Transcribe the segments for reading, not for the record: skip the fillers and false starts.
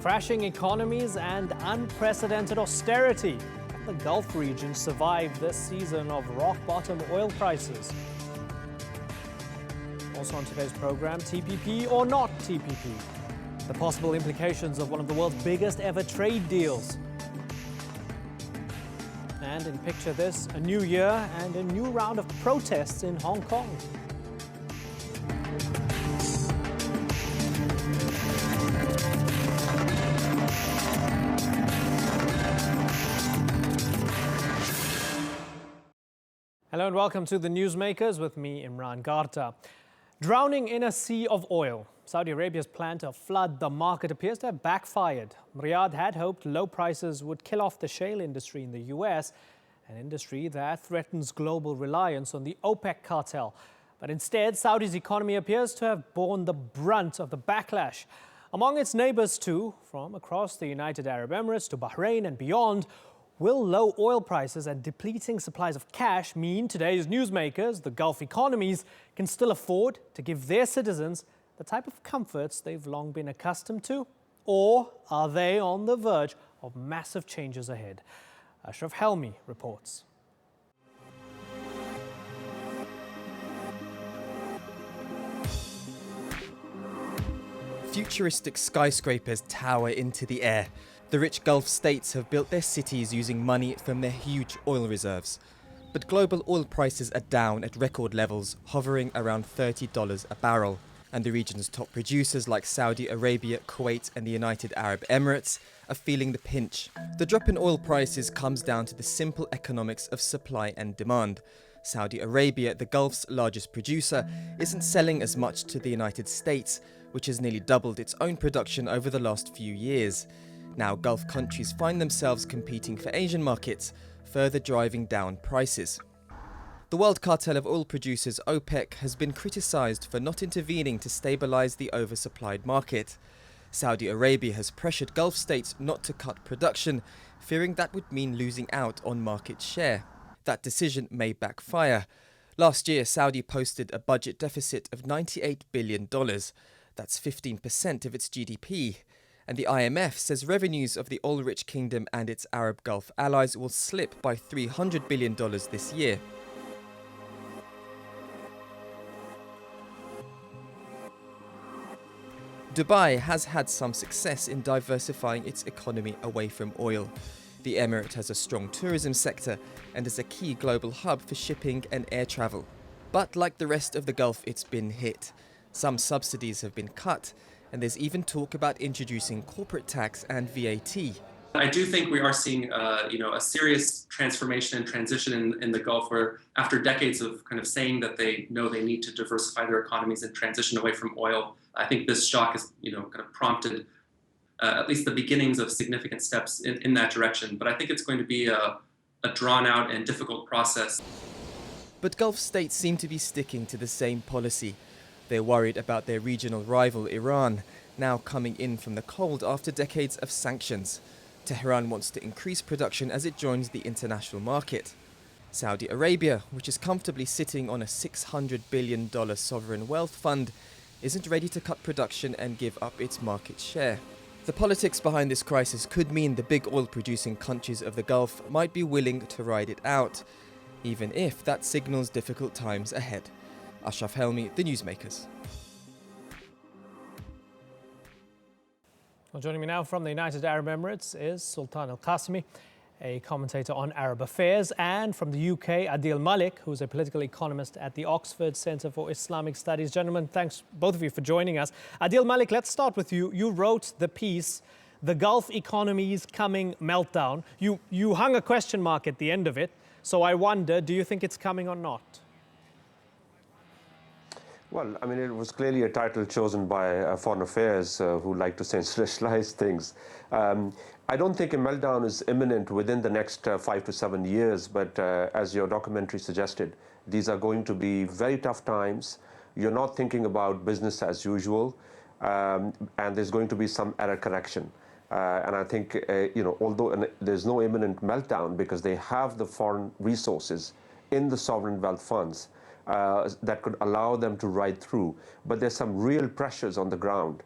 crashing economies and unprecedented austerity. The Gulf region survived this season of rock-bottom oil prices. Also on today's program, TPP or not TPP? The possible implications of one of the world's biggest ever trade deals. And in picture this, a new year and a new round of protests in Hong Kong. Hello and welcome to the Newsmakers with me, Imran Garta. Drowning in a sea of oil, Saudi Arabia's plan to flood the market appears to have backfired. Riyadh had hoped low prices would kill off the shale industry in the US, an industry that threatens global reliance on the OPEC cartel. But instead, Saudi's economy appears to have borne the brunt of the backlash. Among its neighbors too, from across the United Arab Emirates to Bahrain and beyond, will low oil prices and depleting supplies of cash mean today's newsmakers, the Gulf economies, can still afford to give their citizens the type of comforts they've long been accustomed to? Or are they on the verge of massive changes ahead? Ashraf Helmi reports. Futuristic skyscrapers tower into the air. The rich Gulf states have built their cities using money from their huge oil reserves. But global oil prices are down at record levels, hovering around $30 a barrel. And the region's top producers like Saudi Arabia, Kuwait and the United Arab Emirates are feeling the pinch. The drop in oil prices comes down to the simple economics of supply and demand. Saudi Arabia, the Gulf's largest producer, isn't selling as much to the United States, which has nearly doubled its own production over the last few years. Now Gulf countries find themselves competing for Asian markets, further driving down prices. The world cartel of oil producers OPEC has been criticised for not intervening to stabilise the oversupplied market. Saudi Arabia has pressured Gulf states not to cut production, fearing that would mean losing out on market share. That decision may backfire. Last year, Saudi posted a budget deficit of $98 billion. That's 15% of its GDP. And the IMF says revenues of the oil-rich kingdom and its Arab Gulf allies will slip by $300 billion this year. Dubai has had some success in diversifying its economy away from oil. The emirate has a strong tourism sector and is a key global hub for shipping and air travel. But like the rest of the Gulf, it's been hit. Some subsidies have been cut, and there's even talk about introducing corporate tax and VAT. I do think we are seeing a serious transformation and transition in the Gulf, where after decades of kind of saying that they know they need to diversify their economies and transition away from oil, I think this shock has kind of prompted at least the beginnings of significant steps in that direction. But I think it's going to be a drawn out and difficult process. But Gulf states seem to be sticking to the same policy. They're worried about their regional rival Iran, now coming in from the cold after decades of sanctions. Tehran wants to increase production as it joins the international market. Saudi Arabia, which is comfortably sitting on a $600 billion sovereign wealth fund, isn't ready to cut production and give up its market share. The politics behind this crisis could mean the big oil-producing countries of the Gulf might be willing to ride it out, even if that signals difficult times ahead. Ashraf Helmi, the Newsmakers. Well, joining me now from the United Arab Emirates is Sultan Al-Qasimi, a commentator on Arab affairs, and from the UK, Adil Malik, who's a political economist at the Oxford Centre for Islamic Studies. Gentlemen, thanks both of you for joining us. Adil Malik, let's start with you. You wrote the piece, "The Gulf Economies Coming Meltdown." You hung a question mark at the end of it, so I wonder, do you think it's coming or not? Well, I mean, it was clearly a title chosen by Foreign Affairs, who like to sensationalize things. I don't think a meltdown is imminent within the next 5 to 7 years, but as your documentary suggested, these are going to be very tough times. You're not thinking about business as usual, and there's going to be some error correction. And I think, although there's no imminent meltdown because they have the foreign resources in the sovereign wealth funds, that could allow them to ride through. But there's some real pressures on the ground.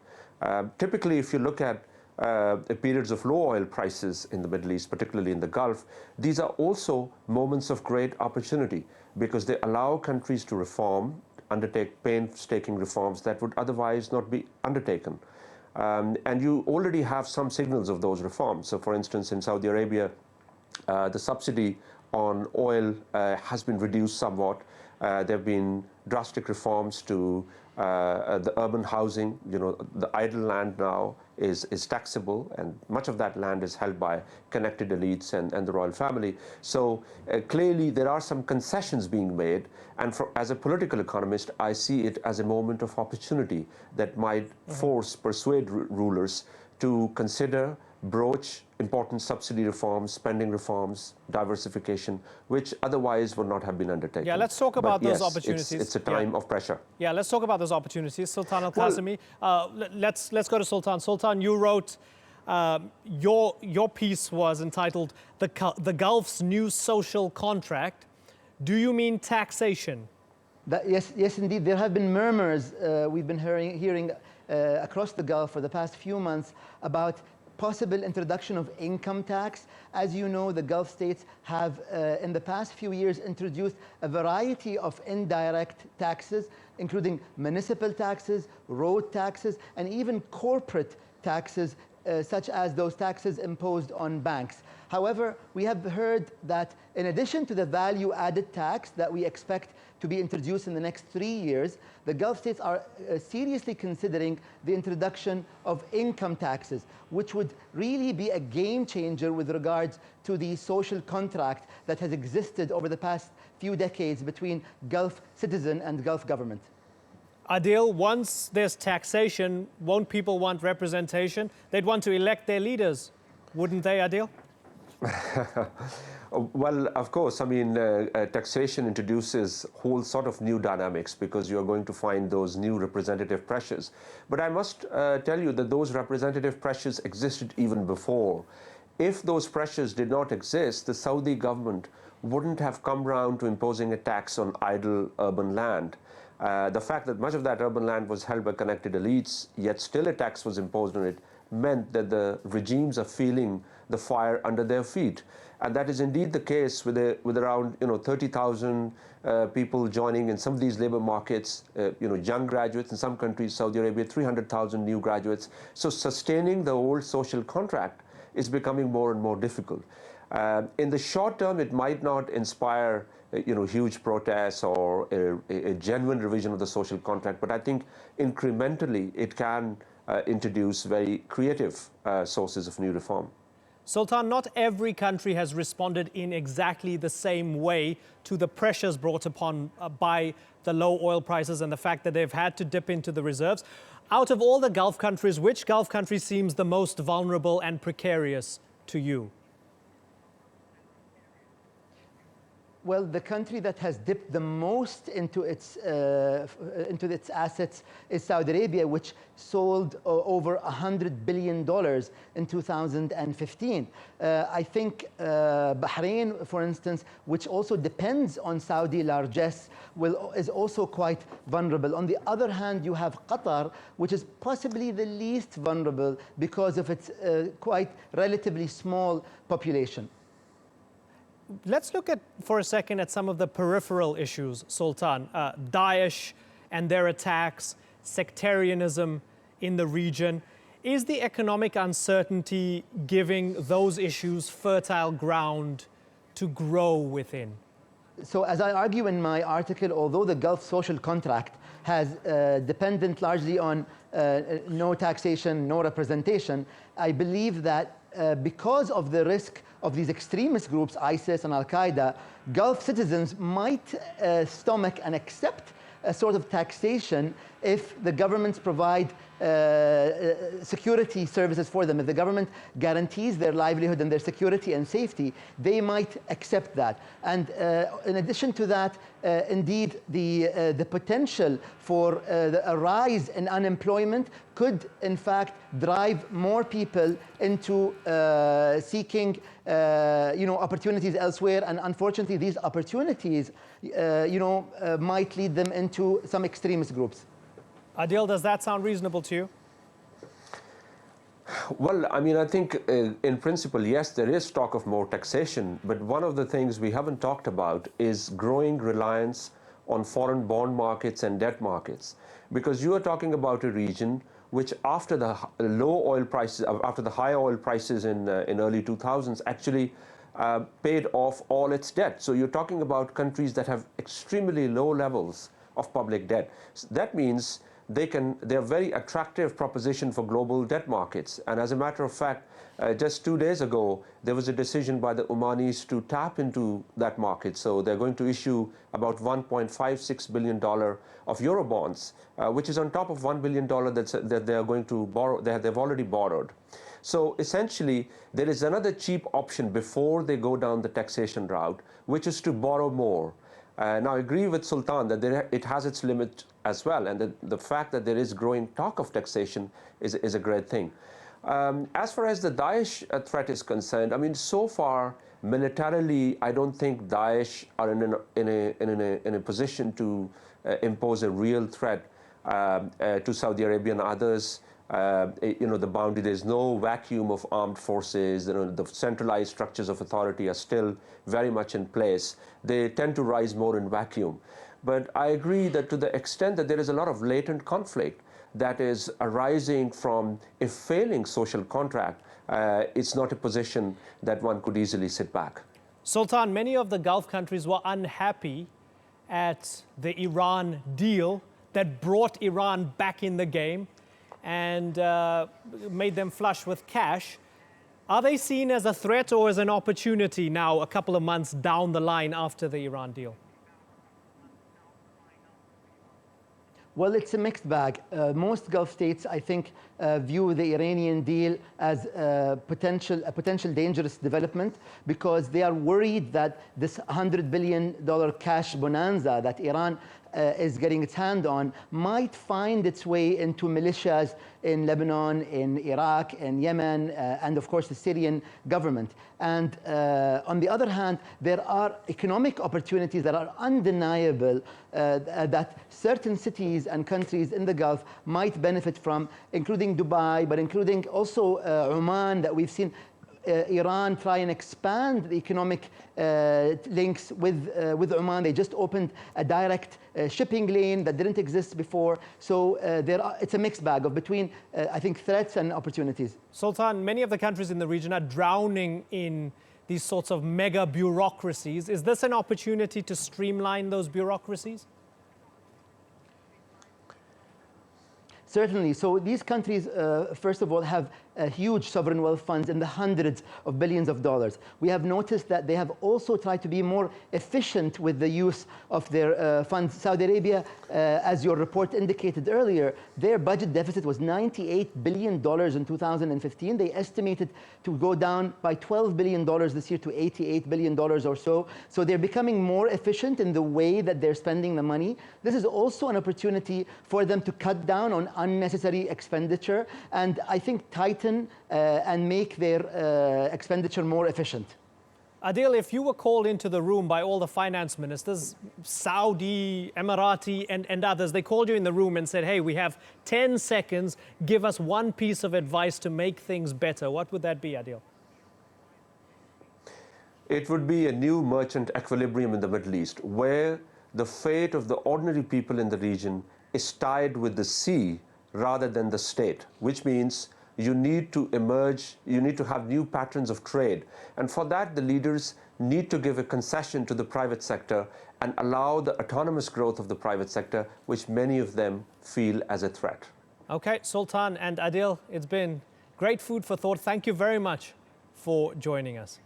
Typically, if you look at periods of low oil prices in the Middle East, particularly in the Gulf, these are also moments of great opportunity because they allow countries to reform, undertake painstaking reforms that would otherwise not be undertaken. And you already have some signals of those reforms. So for instance, in Saudi Arabia, the subsidy on oil has been reduced somewhat. There have been drastic reforms to the urban housing. You know, the idle land now is taxable, and much of that land is held by connected elites and the royal family. So clearly there are some concessions being made, and as a political economist, I see it as a moment of opportunity that might persuade rulers to consider, broach important subsidy reforms, spending reforms, diversification, which otherwise would not have been undertaken. Yeah, let's talk about those opportunities. It's a time of pressure. Yeah, let's talk about those opportunities. Sultan Al-Qasimi, let's go to Sultan. Sultan, you wrote, your piece was entitled The Gulf's New Social Contract. Do you mean taxation? Yes, indeed. There have been murmurs we've been hearing across the Gulf for the past few months about possible introduction of income tax. As you know, the Gulf states have, in the past few years, introduced a variety of indirect taxes, including municipal taxes, road taxes, and even corporate taxes, such as those taxes imposed on banks. However, we have heard that in addition to the value-added tax that we expect to be introduced in the next 3 years, the Gulf states are seriously considering the introduction of income taxes, which would really be a game changer with regards to the social contract that has existed over the past few decades between Gulf citizen and Gulf government. Adil, once there's taxation, won't people want representation? They'd want to elect their leaders, wouldn't they, Adil? Well, of course, I mean, taxation introduces whole sort of new dynamics because you're going to find those new representative pressures. But I must tell you that those representative pressures existed even before. If those pressures did not exist, the Saudi government wouldn't have come round to imposing a tax on idle urban land. The fact that much of that urban land was held by connected elites, yet still a tax was imposed on it, meant that the regimes are feeling the fire under their feet. And that is indeed the case with around 30,000 people joining in some of these labor markets, young graduates in some countries, Saudi Arabia, 300,000 new graduates. So sustaining the old social contract is becoming more and more difficult. In the short term, it might not inspire huge protests or a genuine revision of the social contract, but I think incrementally it can introduce very creative sources of new reform. Sultan, not every country has responded in exactly the same way to the pressures brought upon by the low oil prices and the fact that they've had to dip into the reserves. Out of all the Gulf countries, which Gulf country seems the most vulnerable and precarious to you? Well, the country that has dipped the most into its assets is Saudi Arabia, which sold over $100 billion in 2015. I think Bahrain, for instance, which also depends on Saudi largesse, is also quite vulnerable. On the other hand, you have Qatar, which is possibly the least vulnerable because of its quite relatively small population. Let's look for a second at some of the peripheral issues, Sultan. Daesh and their attacks, sectarianism in the region. Is the economic uncertainty giving those issues fertile ground to grow within? So as I argue in my article, although the Gulf social contract has dependent largely on no taxation, no representation, I believe that because of the risk of these extremist groups, ISIS and Al-Qaeda, Gulf citizens might stomach and accept a sort of taxation if the governments provide security services for them. If the government guarantees their livelihood and their security and safety, they might accept that. And in addition to that, indeed, the potential for a rise in unemployment could, in fact, drive more people into seeking opportunities elsewhere. And unfortunately, these opportunities might lead them into some extremist groups. Adil, does that sound reasonable to you? Well, I mean, I think in principle, yes, there is talk of more taxation, but one of the things we haven't talked about is growing reliance on foreign bond markets and debt markets. Because you are talking about a region which after the low oil prices, after the high oil prices in early 2000s, actually paid off all its debt. So you're talking about countries that have extremely low levels of public debt. So that means they're a very attractive proposition for global debt markets. And as a matter of fact, just 2 days ago, there was a decision by the Omanis to tap into that market. So they're going to issue about $1.56 billion of Eurobonds, which is on top of $1 billion that they're going to borrow, they've already borrowed. So essentially, there is another cheap option before they go down the taxation route, which is to borrow more. Now, I agree with Sultan that it has its limit as well, and the fact that there is growing talk of taxation is a great thing. As far as the Daesh threat is concerned, I mean, so far, militarily, I don't think Daesh are in a position to impose a real threat to Saudi Arabia and others. The boundary, there's no vacuum of armed forces. The centralized structures of authority are still very much in place. They tend to rise more in vacuum. But I agree that to the extent that there is a lot of latent conflict that is arising from a failing social contract, it's not a position that one could easily sit back. Sultan, many of the Gulf countries were unhappy at the Iran deal that brought Iran back in the game and made them flush with cash. Are they seen as a threat or as an opportunity now, a couple of months down the line after the Iran deal? Well, it's a mixed bag. Most Gulf states, I think, view the Iranian deal as a potential dangerous development because they are worried that this $100 billion cash bonanza that Iran is getting its hand on might find its way into militias in Lebanon, in Iraq, in Yemen, and of course the Syrian government. And on the other hand, there are economic opportunities that are undeniable that certain cities and countries in the Gulf might benefit from, including Dubai, but including also Oman, that we've seen Iran try and expand the economic links with Oman. They just opened a direct shipping lane that didn't exist before. So it's a mixed bag of between, I think, threats and opportunities. Sultan, many of the countries in the region are drowning in these sorts of mega bureaucracies. Is this an opportunity to streamline those bureaucracies? Certainly. So these countries, first of all, have huge sovereign wealth funds in the hundreds of billions of dollars. We have noticed that they have also tried to be more efficient with the use of their funds. Saudi Arabia, as your report indicated earlier, their budget deficit was $98 billion in 2015. They estimated to go down by $12 billion this year to $88 billion or so. So they're becoming more efficient in the way that they're spending the money. This is also an opportunity for them to cut down on unnecessary expenditure and I think tighten and make their expenditure more efficient. Adil, if you were called into the room by all the finance ministers, Saudi, Emirati, and others, they called you in the room and said, hey, we have 10 seconds, give us one piece of advice to make things better. What would that be, Adil? It would be a new merchant equilibrium in the Middle East, where the fate of the ordinary people in the region is tied with the sea rather than the state, which means you need to emerge, you need to have new patterns of trade. And for that, the leaders need to give a concession to the private sector and allow the autonomous growth of the private sector, which many of them feel as a threat. Okay, Sultan and Adil, it's been great food for thought. Thank you very much for joining us.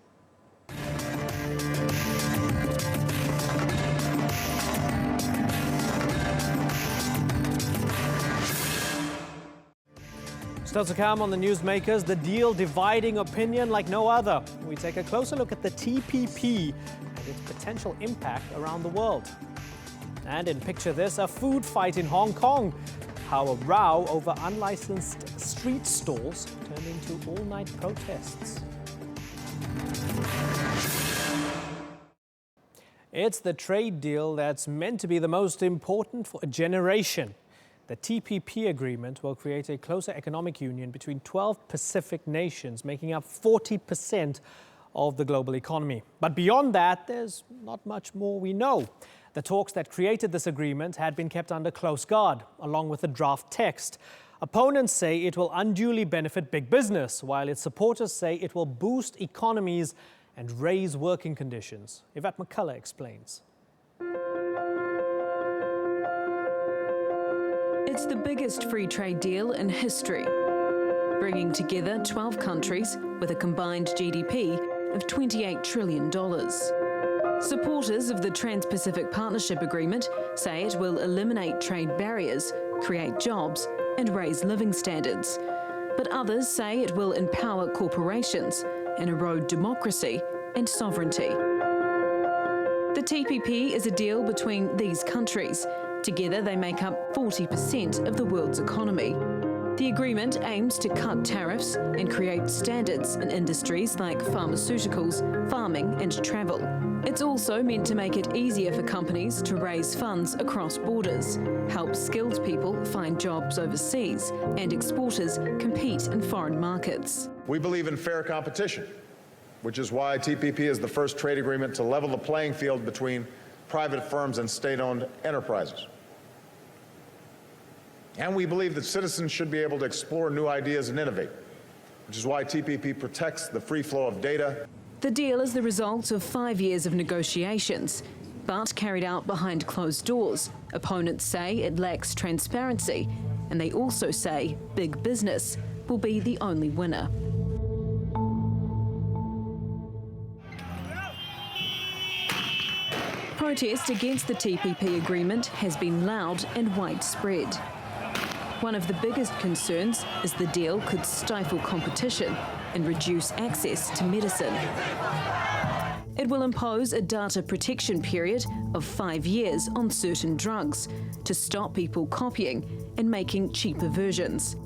Still to come on the Newsmakers, the deal dividing opinion like no other. We take a closer look at the TPP and its potential impact around the world. And in Picture This, a food fight in Hong Kong. How a row over unlicensed street stalls turned into all-night protests. It's the trade deal that's meant to be the most important for a generation. The TPP agreement will create a closer economic union between 12 Pacific nations, making up 40% of the global economy. But beyond that, there's not much more we know. The talks that created this agreement had been kept under close guard, along with the draft text. Opponents say it will unduly benefit big business, while its supporters say it will boost economies and raise working conditions. Yvette McCullough explains. It's the biggest free trade deal in history, bringing together 12 countries with a combined GDP of $28 trillion. Supporters of the Trans-Pacific Partnership Agreement say it will eliminate trade barriers, create jobs, and raise living standards. But others say it will empower corporations and erode democracy and sovereignty. The TPP is a deal between these countries. Together, they make up 40% of the world's economy. The agreement aims to cut tariffs and create standards in industries like pharmaceuticals, farming and travel. It's also meant to make it easier for companies to raise funds across borders, help skilled people find jobs overseas, and exporters compete in foreign markets. We believe in fair competition, which is why TPP is the first trade agreement to level the playing field between private firms and state-owned enterprises. And we believe that citizens should be able to explore new ideas and innovate, which is why TPP protects the free flow of data. The deal is the result of 5 years of negotiations, but carried out behind closed doors. Opponents say it lacks transparency, and they also say big business will be the only winner. Protest against the TPP agreement has been loud and widespread. One of the biggest concerns is the deal could stifle competition and reduce access to medicine. It will impose a data protection period of 5 years on certain drugs to stop people copying and making cheaper versions.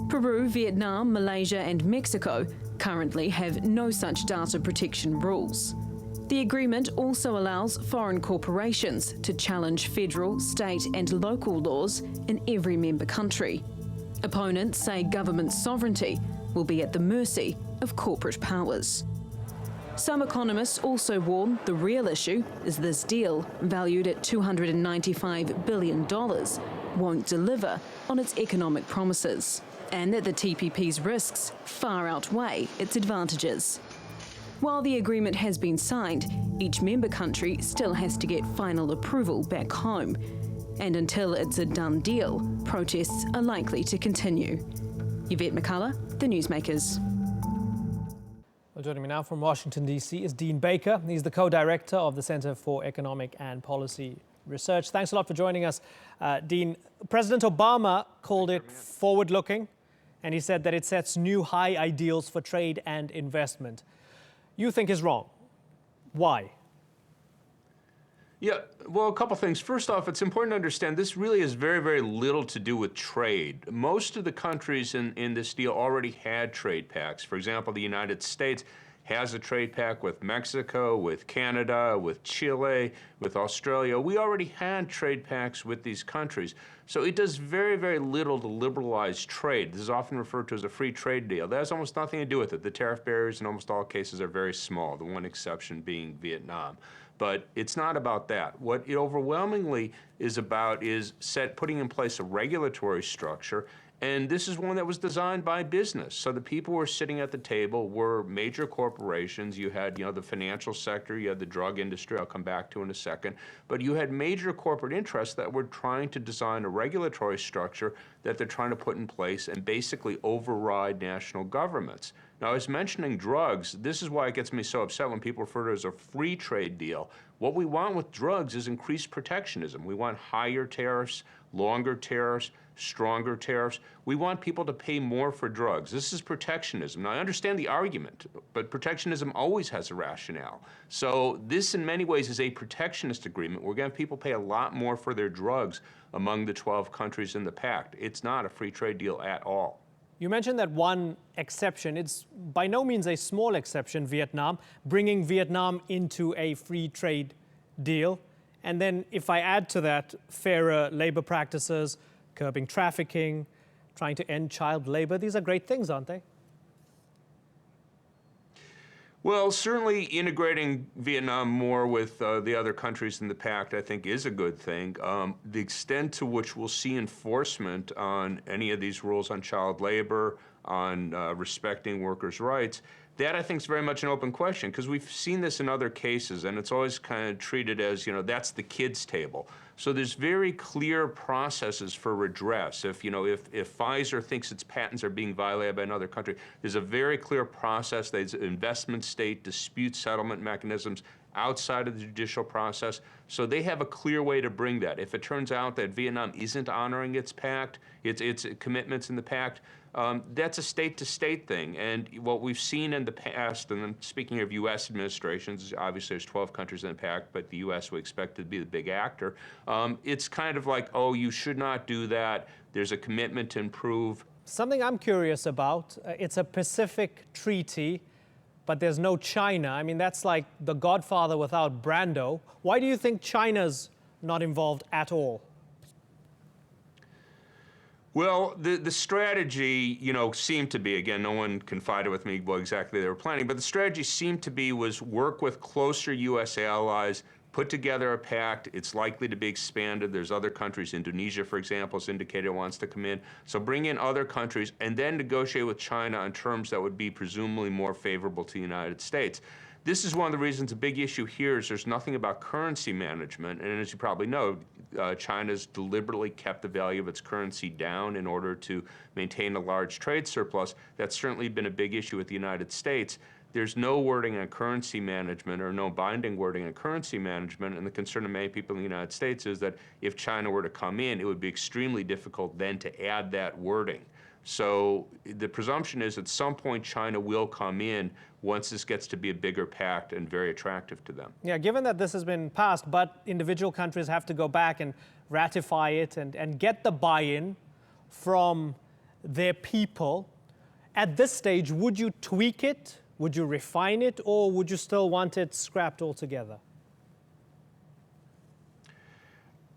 Peru, Vietnam, Malaysia and Mexico currently have no such data protection rules. The agreement also allows foreign corporations to challenge federal, state and local laws in every member country. Opponents say government sovereignty will be at the mercy of corporate powers. Some economists also warn the real issue is this deal, valued at $295 billion, won't deliver on its economic promises, and that the TPP's risks far outweigh its advantages. While the agreement has been signed, each member country still has to get final approval back home. And until it's a done deal, protests are likely to continue. Yvette McCullough, The Newsmakers. Well, joining me now from Washington, D.C. is Dean Baker. He's the co-director of the Center for Economic and Policy Research. Thanks a lot for joining us, Dean. President Obama called it forward-looking, and he said that it sets new high ideals for trade and investment. You think is wrong. Why? Yeah, well, a couple things. First off, it's important to understand this really has very, very little to do with trade. Most of the countries in this deal already had trade pacts. For example, the United States has a trade pact with Mexico, with Canada, with Chile, with Australia. We already had trade pacts with these countries. So it does very, very little to liberalize trade. This is often referred to as a free trade deal. That has almost nothing to do with it. The tariff barriers in almost all cases are very small, the one exception being Vietnam. But it's not about that. What it overwhelmingly is about is putting in place a regulatory structure. And this is one that was designed by business. So the people who were sitting at the table were major corporations. You had, the financial sector, you had the drug industry, I'll come back to in a second. But you had major corporate interests that were trying to design a regulatory structure that they're trying to put in place and basically override national governments. Now, I was mentioning drugs. This is why it gets me so upset when people refer to it as a free trade deal. What we want with drugs is increased protectionism. We want higher tariffs, longer tariffs, stronger tariffs. We want people to pay more for drugs. This is protectionism. Now, I understand the argument, but protectionism always has a rationale. So this, in many ways, is a protectionist agreement. We're going to have people pay a lot more for their drugs among the 12 countries in the pact. It's not a free trade deal at all. You mentioned that one exception. It's by no means a small exception, Vietnam, bringing Vietnam into a free trade deal. And then if I add to that fairer labor practices, curbing trafficking, trying to end child labor. These are great things, aren't they? Well, certainly integrating Vietnam more with the other countries in the pact, I think, is a good thing. The extent to which we'll see enforcement on any of these rules on child labor, on respecting workers' rights, that I think is very much an open question, because we've seen this in other cases, and it's always kind of treated as, you know, that's the kids' table. So there's very clear processes for redress. If Pfizer thinks its patents are being violated by another country, there's a very clear process. There's investment state dispute settlement mechanisms outside of the judicial process. So they have a clear way to bring that. If it turns out that Vietnam isn't honoring its pact, its commitments in the pact, that's a state-to-state thing. And what we've seen in the past, and I'm speaking of U.S. administrations, obviously there's 12 countries in the pact, but the U.S. we expect to be the big actor. It's kind of like, oh, you should not do that. There's a commitment to improve. Something I'm curious about, it's a Pacific treaty, but there's no China. I mean, that's like The Godfather without Brando. Why do you think China's not involved at all? Well, the strategy, seemed to be, again, no one confided with me what exactly they were planning, but the strategy seemed to be was work with closer U.S. allies, put together a pact. It's likely to be expanded. There's other countries. Indonesia, for example, has indicated it wants to come in. So bring in other countries and then negotiate with China on terms that would be presumably more favorable to the United States. This is one of the reasons a big issue here is there's nothing about currency management. And as you probably know, China's deliberately kept the value of its currency down in order to maintain a large trade surplus. That's certainly been a big issue with the United States. There's no wording on currency management or no binding wording on currency management. And the concern of many people in the United States is that if China were to come in, it would be extremely difficult then to add that wording. So the presumption is at some point China will come in once this gets to be a bigger pact and very attractive to them. Yeah, given that this has been passed, but individual countries have to go back and ratify it and get the buy-in from their people, at this stage, would you tweak it? Would you refine it? Or would you still want it scrapped altogether?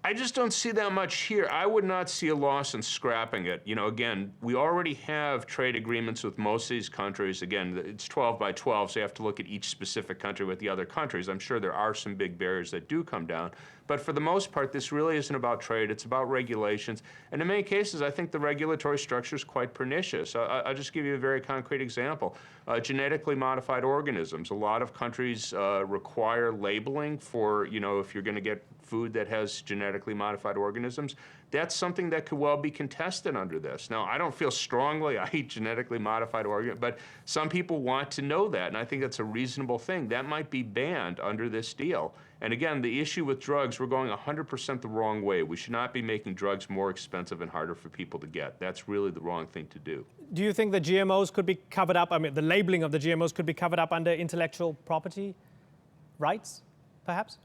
I just don't see that much here. I would not see a loss in scrapping it. Again, we already have trade agreements with most of these countries. Again, it's 12 by 12, so you have to look at each specific country with the other countries. I'm sure there are some big barriers that do come down. But for the most part, this really isn't about trade. It's about regulations. And in many cases, I think the regulatory structure is quite pernicious. I'll just give you a very concrete example. Genetically modified organisms. A lot of countries require labeling for, if you're going to get food that has genetically modified organisms. That's something that could well be contested under this. Now, I don't feel strongly I eat genetically modified organisms, but some people want to know that, and I think that's a reasonable thing. That might be banned under this deal. And again, the issue with drugs, we're going 100% the wrong way. We should not be making drugs more expensive and harder for people to get. That's really the wrong thing to do. Do you think the GMOs could be covered up? I mean, the labeling of the GMOs could be covered up under intellectual property rights, perhaps?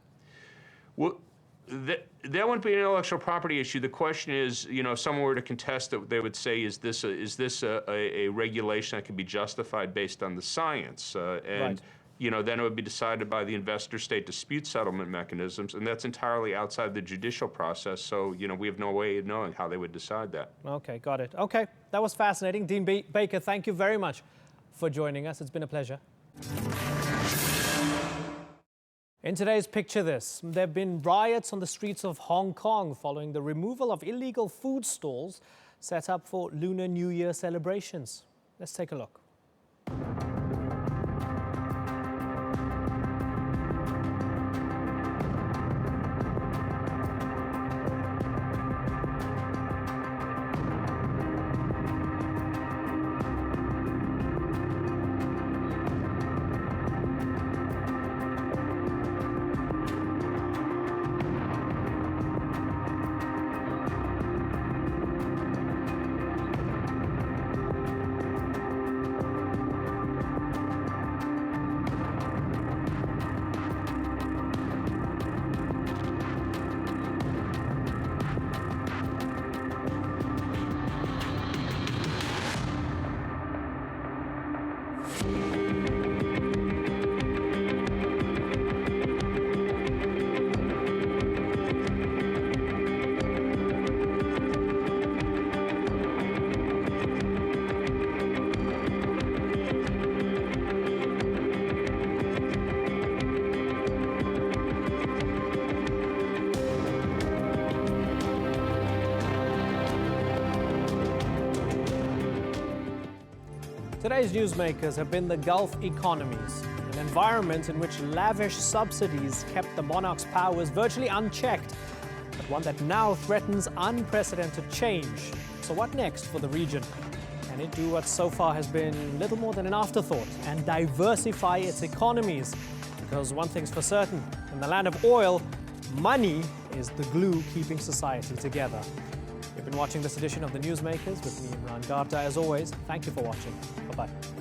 Well, that wouldn't be an intellectual property issue. The question is, if someone were to contest it, they would say, is this a regulation that can be justified based on the science? Right. Then it would be decided by the investor-state dispute settlement mechanisms, and that's entirely outside the judicial process. So, we have no way of knowing how they would decide that. Okay, got it. Okay, that was fascinating. Dean Baker, thank you very much for joining us. It's been a pleasure. In today's Picture This, there have been riots on the streets of Hong Kong following the removal of illegal food stalls set up for Lunar New Year celebrations. Let's take a look. Today's newsmakers have been the Gulf economies, an environment in which lavish subsidies kept the monarch's powers virtually unchecked, but one that now threatens unprecedented change. So what next for the region? Can it do what so far has been little more than an afterthought and diversify its economies? Because one thing's for certain, in the land of oil, money is the glue keeping society together. You've been watching this edition of the Newsmakers with me, Imran Garta. As always, thank you for watching. Bye-bye.